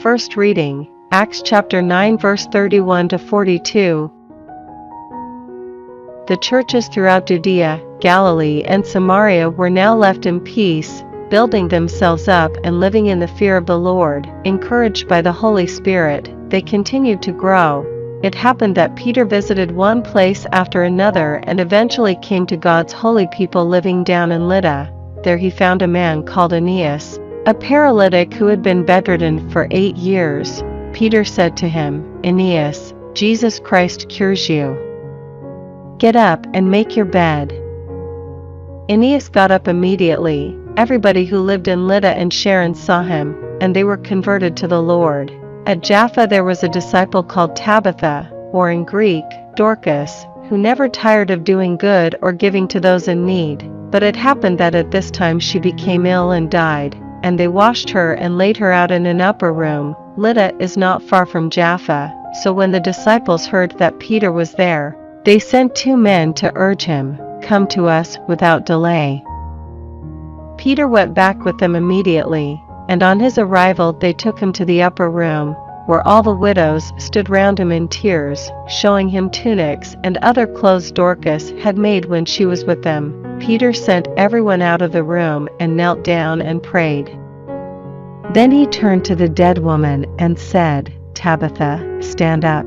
First reading, Acts chapter 9 verse 31 to 42. The churches throughout Judea, Galilee and Samaria were now left in peace, building themselves up and living in the fear of the Lord. Encouraged by the Holy Spirit, they continued to grow. It happened that Peter visited one place after another and eventually came to God's holy people living down in Lydda. There he found a man called Aeneas, a paralytic who had been bedridden for 8 years. Peter said to him, "Aeneas, Jesus Christ cures you. Get up and make your bed." Aeneas got up immediately. Everybody who lived in Lydda and Sharon saw him, and they were converted to the Lord. At Jaffa there was a disciple called Tabitha, or in Greek, Dorcas, who never tired of doing good or giving to those in need. But it happened that at this time she became ill and died, and they washed her and laid her out in an upper room. Lydda is not far from Jaffa, so when the disciples heard that Peter was there, they sent 2 men to urge him, "Come to us without delay." Peter went back with them immediately, and on his arrival they took him to the upper room, where all the widows stood round him in tears, showing him tunics and other clothes Dorcas had made when she was with them. Peter sent everyone out of the room and knelt down and prayed. Then he turned to the dead woman and said, "Tabitha, stand up."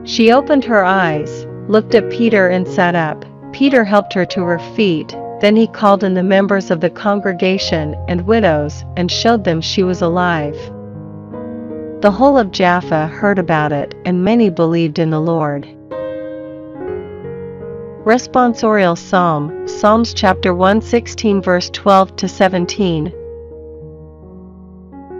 She opened her eyes, looked at Peter and sat up. Peter helped her to her feet. Then he called in the members of the congregation and widows and showed them she was alive. The whole of Jaffa heard about it, and many believed in the Lord. Responsorial Psalm, Psalms chapter 116 verse 12 to 17.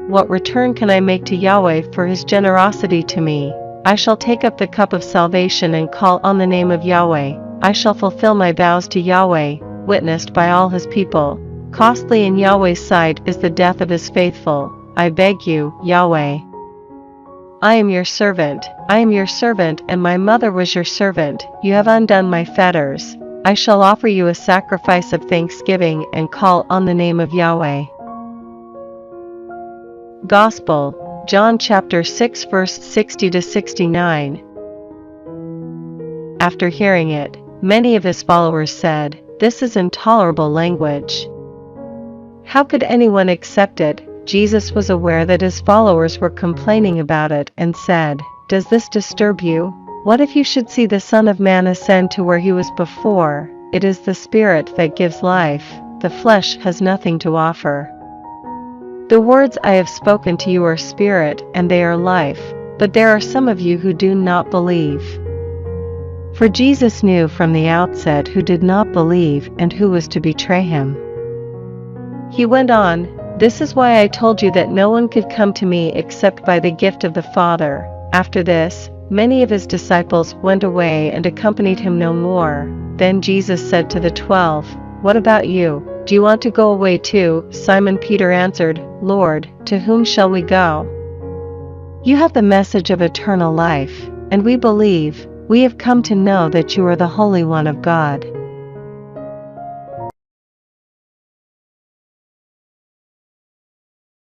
What return can I make to Yahweh for his generosity to me? I shall take up the cup of salvation and call on the name of Yahweh. I shall fulfill my vows to Yahweh, witnessed by all his people. Costly in Yahweh's sight is the death of his faithful. I beg you, Yahweh. I am your servant, and my mother was your servant. You have undone my fetters. I shall offer you a sacrifice of thanksgiving and call on the name of Yahweh. Gospel, John chapter 6 verse 60 to 69. After hearing it, many of his followers said, "This is intolerable language. How could anyone accept it?" Jesus was aware that his followers were complaining about it and said, "Does this disturb you? What if you should see the Son of Man ascend to where he was before? It is the Spirit that gives life. The flesh has nothing to offer. The words I have spoken to you are spirit and they are life, but there are some of you who do not believe." For Jesus knew from the outset who did not believe and who was to betray him. He went on, "This is why I told you that no one could come to me except by the gift of the Father." After this, many of his disciples went away and accompanied him no more. Then Jesus said to the 12, "What about you? Do you want to go away too?" Simon Peter answered, "Lord, to whom shall we go? You have the message of eternal life, and we believe. We have come to know that you are the Holy One of God."